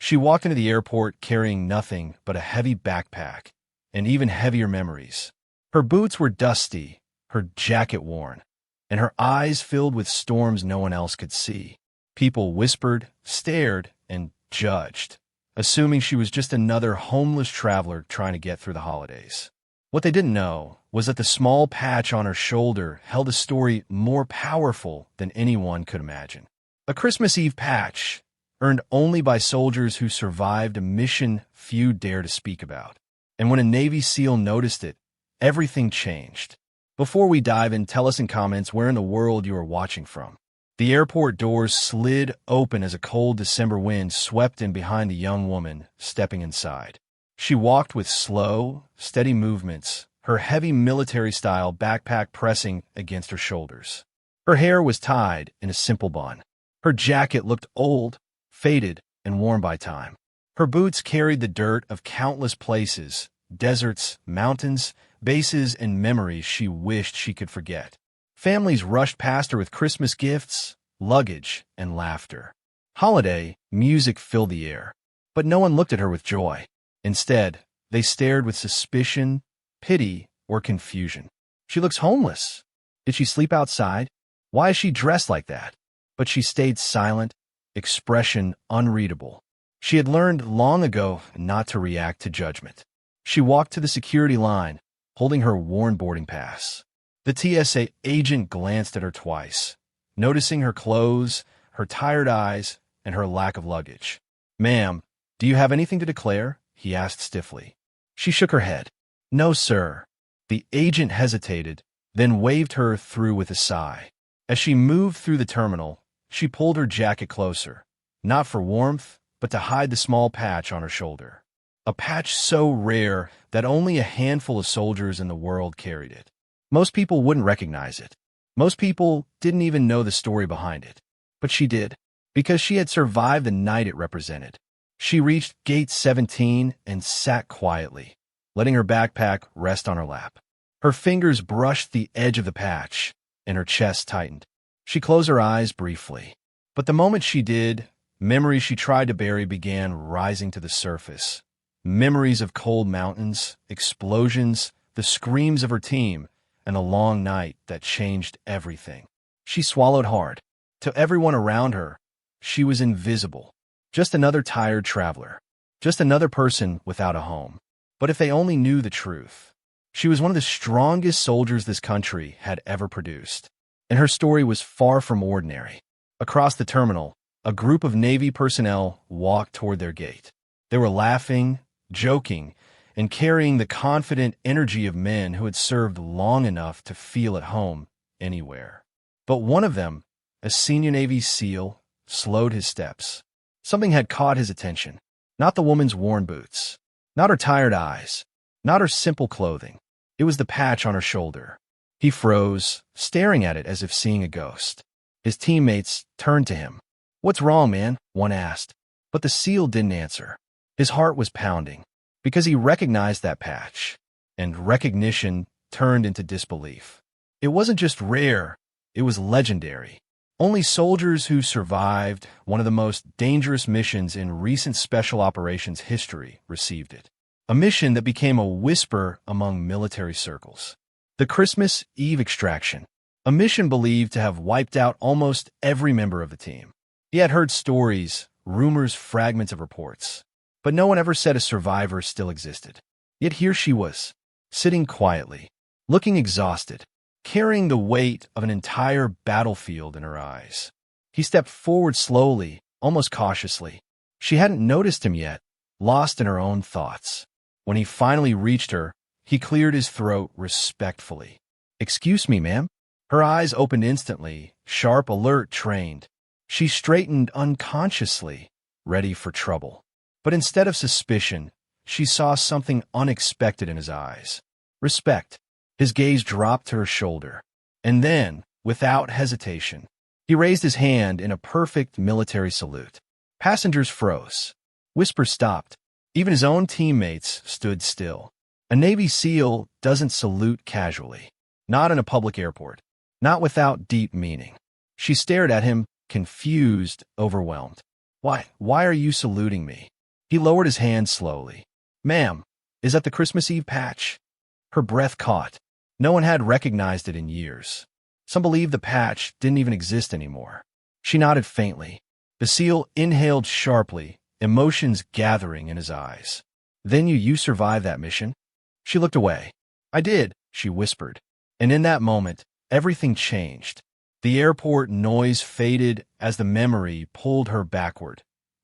She walked into the airport carrying nothing but a heavy backpack and even heavier memories. Her boots were dusty, her jacket worn, and her eyes filled with storms no one else could see. People whispered, stared, and judged, assuming she was just another homeless traveler trying to get through the holidays. What they didn't know was that the small patch on her shoulder held a story more powerful than anyone could imagine. A Christmas Eve patch, earned only by soldiers who survived a mission few dare to speak about. And when a Navy SEAL noticed it, everything changed. Before we dive in, tell us in comments where in the world you are watching from. The airport doors slid open as a cold December wind swept in behind the young woman stepping inside. She walked with slow, steady movements, her heavy military-style backpack pressing against her shoulders. Her hair was tied in a simple bun. Her jacket looked old, faded, and worn by time. Her boots carried the dirt of countless places, deserts, mountains, bases, and memories she wished she could forget. Families rushed past her with Christmas gifts, luggage, and laughter. Holiday music filled the air, but no one looked at her with joy. Instead, they stared with suspicion, pity, or confusion. She looks homeless. Did she sleep outside? Why is she dressed like that? But she stayed silent, expression unreadable. She had learned long ago not to react to judgment. She walked to the security line, holding her worn boarding pass. The TSA agent glanced at her twice, noticing her clothes, her tired eyes, and her lack of luggage. "Ma'am, do you have anything to declare?" he asked stiffly. She shook her head. "No, sir." The agent hesitated, then waved her through with a sigh. As she moved through the terminal, she pulled her jacket closer, not for warmth, but to hide the small patch on her shoulder. A patch so rare that only a handful of soldiers in the world carried it. Most people wouldn't recognize it. Most people didn't even know the story behind it. But she did, because she had survived the night it represented. She reached gate 17 and sat quietly, letting her backpack rest on her lap. Her fingers brushed the edge of the patch, and her chest tightened. She closed her eyes briefly. But the moment she did, memories she tried to bury began rising to the surface. Memories of cold mountains, explosions, the screams of her team, and a long night that changed everything. She swallowed hard. To everyone around her, she was invisible. Just another tired traveler. Just another person without a home. But if they only knew the truth. She was one of the strongest soldiers this country had ever produced. And her story was far from ordinary. Across the terminal, a group of Navy personnel walked toward their gate. They were laughing, joking, and carrying the confident energy of men who had served long enough to feel at home anywhere. But one of them, a senior Navy SEAL, slowed his steps. Something had caught his attention. Not the woman's worn boots. Not her tired eyes. Not her simple clothing. It was the patch on her shoulder. He froze, staring at it as if seeing a ghost. His teammates turned to him. "What's wrong, man?" one asked. But the SEAL didn't answer. His heart was pounding, because he recognized that patch, and recognition turned into disbelief. It wasn't just rare, it was legendary. Only soldiers who survived one of the most dangerous missions in recent special operations history received it. A mission that became a whisper among military circles. The Christmas Eve extraction, a mission believed to have wiped out almost every member of the team. He had heard stories, rumors, fragments of reports, but no one ever said a survivor still existed. Yet here she was, sitting quietly, looking exhausted, carrying the weight of an entire battlefield in her eyes. He stepped forward slowly, almost cautiously. She hadn't noticed him yet, lost in her own thoughts. When he finally reached her, he cleared his throat respectfully. "Excuse me, ma'am." Her eyes opened instantly, sharp, alert, trained. She straightened unconsciously, ready for trouble. But instead of suspicion, she saw something unexpected in his eyes. Respect. His gaze dropped to her shoulder. And then, without hesitation, he raised his hand in a perfect military salute. Passengers froze. Whispers stopped. Even his own teammates stood still. A Navy SEAL doesn't salute casually. Not in a public airport. Not without deep meaning. She stared at him, confused, overwhelmed. Why are you saluting me?" He lowered his hand slowly. Ma'am, is that the Christmas Eve patch? Her breath caught. No one had recognized it in years. Some believed the patch didn't even exist anymore. She nodded faintly. The seal inhaled sharply, emotions gathering in his eyes. Then you survived that mission? She looked away. I did, she whispered. And in that moment, everything changed. The airport noise faded as the memory pulled her backward,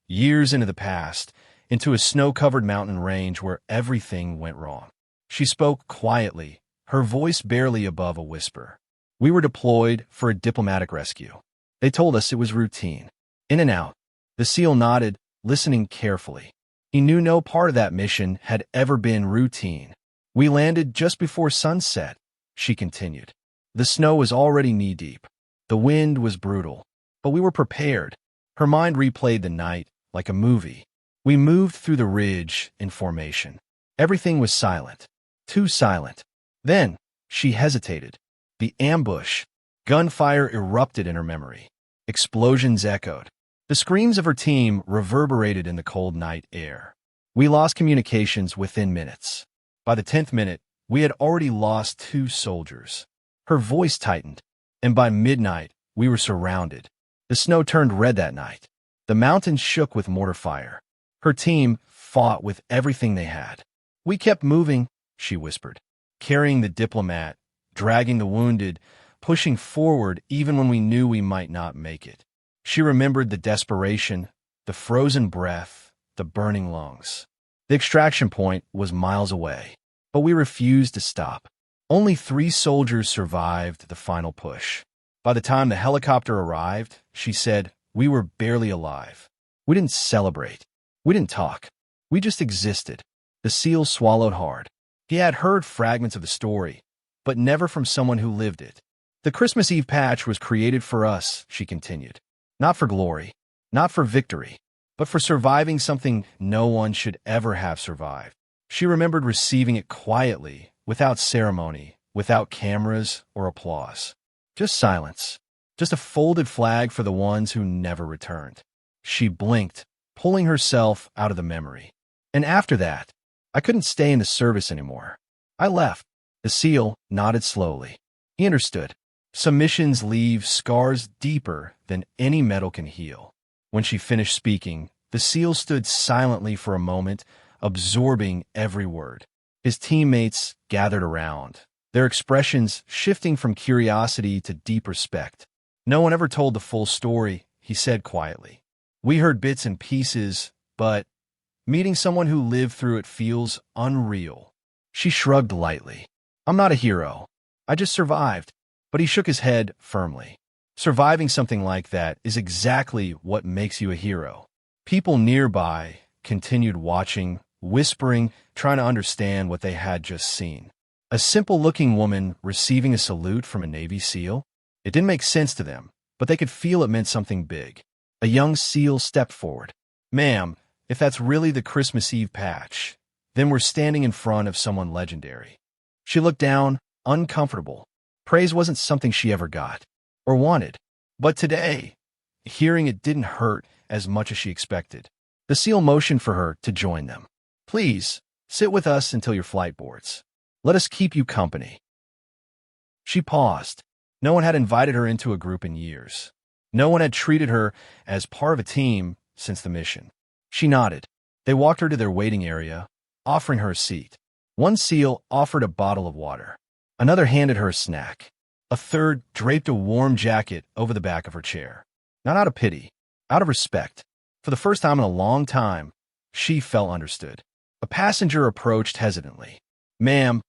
years into the past, into a snow-covered mountain range where everything went wrong. She spoke quietly, her voice barely above a whisper. We were deployed for a diplomatic rescue. They told us it was routine. In and out. The SEAL nodded, listening carefully. He knew no part of that mission had ever been routine. We landed just before sunset, she continued. The snow was already knee-deep. The wind was brutal. But we were prepared. Her mind replayed the night like a movie. We moved through the ridge in formation. Everything was silent. Too silent. Then, she hesitated. The ambush. Gunfire erupted in her memory. Explosions echoed. The screams of her team reverberated in the cold night air. We lost communications within minutes. By the 10th minute, we had already lost 2 soldiers. Her voice tightened, and by midnight, we were surrounded. The snow turned red that night. The mountains shook with mortar fire. Her team fought with everything they had. We kept moving, she whispered, carrying the diplomat, dragging the wounded, pushing forward even when we knew we might not make it. She remembered the desperation, the frozen breath, the burning lungs. The extraction point was miles away, but we refused to stop. Only 3 soldiers survived the final push. By the time the helicopter arrived, she said, we were barely alive. We didn't celebrate. We didn't talk. We just existed. The SEAL swallowed hard. He had heard fragments of the story, but never from someone who lived it. The Christmas Eve patch was created for us, she continued. Not for glory, not for victory, but for surviving something no one should ever have survived. She remembered receiving it quietly, without ceremony, without cameras or applause. Just silence. Just a folded flag for the ones who never returned. She blinked, pulling herself out of the memory. And after that, I couldn't stay in the service anymore. I left. The SEAL nodded slowly. He understood. Some missions leave scars deeper than any metal can heal. When she finished speaking, the SEAL stood silently for a moment, absorbing every word. His teammates gathered around, their expressions shifting from curiosity to deep respect. No one ever told the full story, he said quietly. We heard bits and pieces, but meeting someone who lived through it feels unreal. She shrugged lightly. I'm not a hero. I just survived. But he shook his head firmly. Surviving something like that is exactly what makes you a hero. People nearby continued watching, whispering, trying to understand what they had just seen. A simple-looking woman receiving a salute from a Navy SEAL? It didn't make sense to them, but they could feel it meant something big. A young SEAL stepped forward. Ma'am, if that's really the Christmas Eve patch, then we're standing in front of someone legendary. She looked down, uncomfortable. Praise wasn't something she ever got, or wanted. But today, hearing it didn't hurt as much as she expected. The SEAL motioned for her to join them. Please, sit with us until your flight boards. Let us keep you company. She paused. No one had invited her into a group in years. No one had treated her as part of a team since the mission. She nodded. They walked her to their waiting area, offering her a seat. One SEAL offered a bottle of water. Another handed her a snack. A third draped a warm jacket over the back of her chair. Not out of pity, out of respect. For the first time in a long time, she felt understood. A passenger approached hesitantly. Ma'am,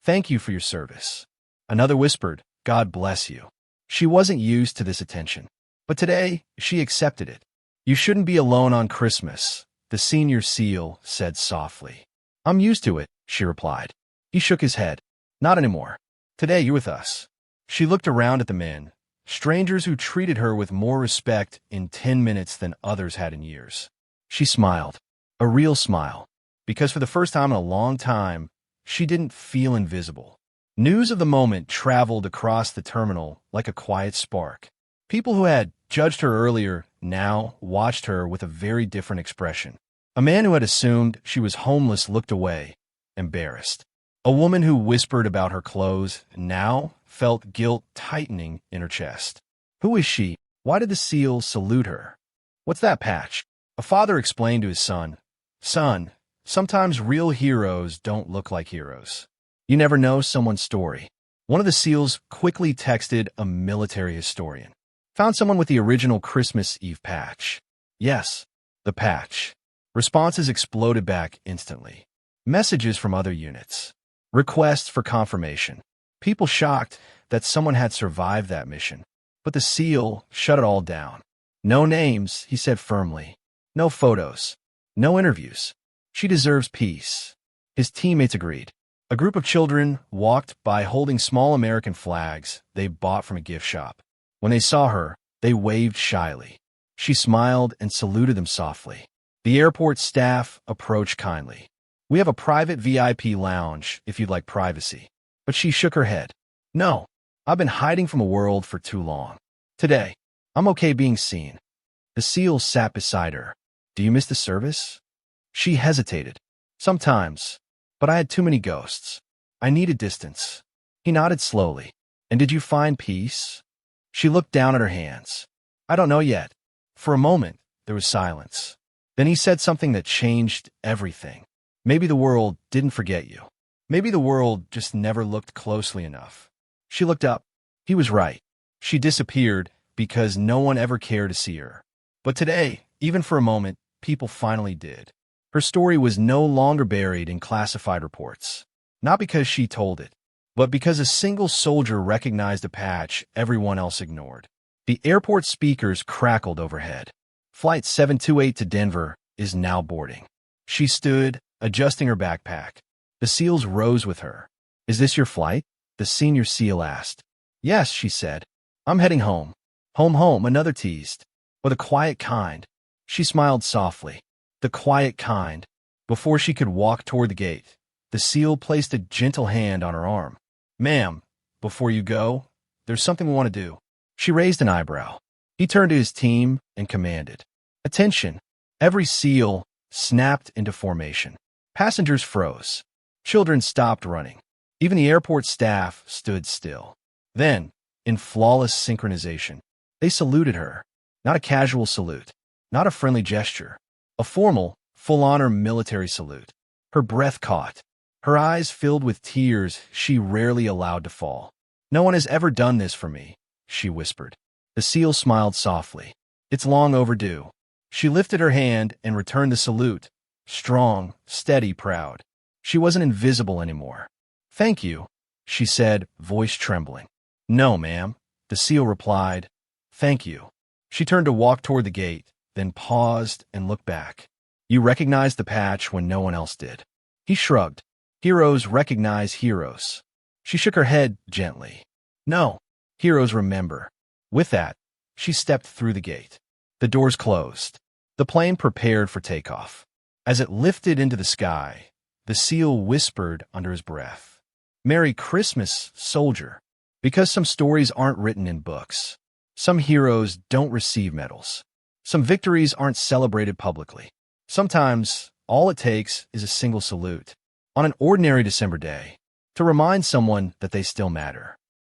thank you for your service. Another whispered, God bless you. She wasn't used to this attention, but today she accepted it. You shouldn't be alone on Christmas, the senior SEAL said softly. I'm used to it, she replied. He shook his head. Not anymore. Today you're with us. She looked around at the men, strangers who treated her with more respect in 10 minutes than others had in years. She smiled, a real smile, because for the first time in a long time, she didn't feel invisible. News of the moment traveled across the terminal like a quiet spark. People who had judged her earlier now watched her with a very different expression. A man who had assumed she was homeless looked away, embarrassed. A woman who whispered about her clothes now felt guilt tightening in her chest. Who is she? Why did the seal salute her? What's that patch? A father explained to his son, Son, sometimes real heroes don't look like heroes. You never know someone's story. One of the seals quickly texted a military historian. Found someone with the original Christmas Eve patch. Yes, the patch. Responses exploded back instantly. Messages from other units. Requests for confirmation. People shocked that someone had survived that mission. But the seal shut it all down. No names, he said firmly. No photos. No interviews. She deserves peace. His teammates agreed. A group of children walked by holding small American flags they bought from a gift shop. When they saw her, they waved shyly. She smiled and saluted them softly. The airport staff approached kindly. We have a private VIP lounge if you'd like privacy. But she shook her head. No, I've been hiding from a world for too long. Today, I'm okay being seen. The seal sat beside her. Do you miss the service? She hesitated. Sometimes, but I had too many ghosts. I needed distance. He nodded slowly. And did you find peace? She looked down at her hands. I don't know yet. For a moment, there was silence. Then he said something that changed everything. Maybe the world didn't forget you. Maybe the world just never looked closely enough. She looked up. He was right. She disappeared because no one ever cared to see her. But today, even for a moment, people finally did. Her story was no longer buried in classified reports. Not because she told it, but because a single soldier recognized a patch everyone else ignored. The airport speakers crackled overhead. Flight 728 to Denver is now boarding. She stood, adjusting her backpack. The seals rose with her. Is this your flight? The senior seal asked. Yes, she said. I'm heading home. Home, another teased. Or the quiet kind. She smiled softly. The quiet kind. Before she could walk toward the gate, the seal placed a gentle hand on her arm. Ma'am, before you go, there's something we want to do. She raised an eyebrow. He turned to his team and commanded. Attention! Every seal snapped into formation. Passengers froze. Children stopped running. Even the airport staff stood still. Then, in flawless synchronization, they saluted her. Not a casual salute. Not a friendly gesture. A formal, full-honor military salute. Her breath caught. Her eyes filled with tears she rarely allowed to fall. No one has ever done this for me, she whispered. The seal smiled softly. It's long overdue. She lifted her hand and returned the salute. Strong, steady, proud. She wasn't invisible anymore. Thank you, she said, voice trembling. No, ma'am, the seal replied. Thank you. She turned to walk toward the gate, then paused and looked back. You recognized the patch when no one else did. He shrugged. Heroes recognize heroes. She shook her head gently. No, heroes remember. With that, she stepped through the gate. The doors closed. The plane prepared for takeoff. As it lifted into the sky, the seal whispered under his breath. Merry Christmas, soldier. Because some stories aren't written in books. Some heroes don't receive medals. Some victories aren't celebrated publicly. Sometimes, all it takes is a single salute, on an ordinary December day, to remind someone that they still matter.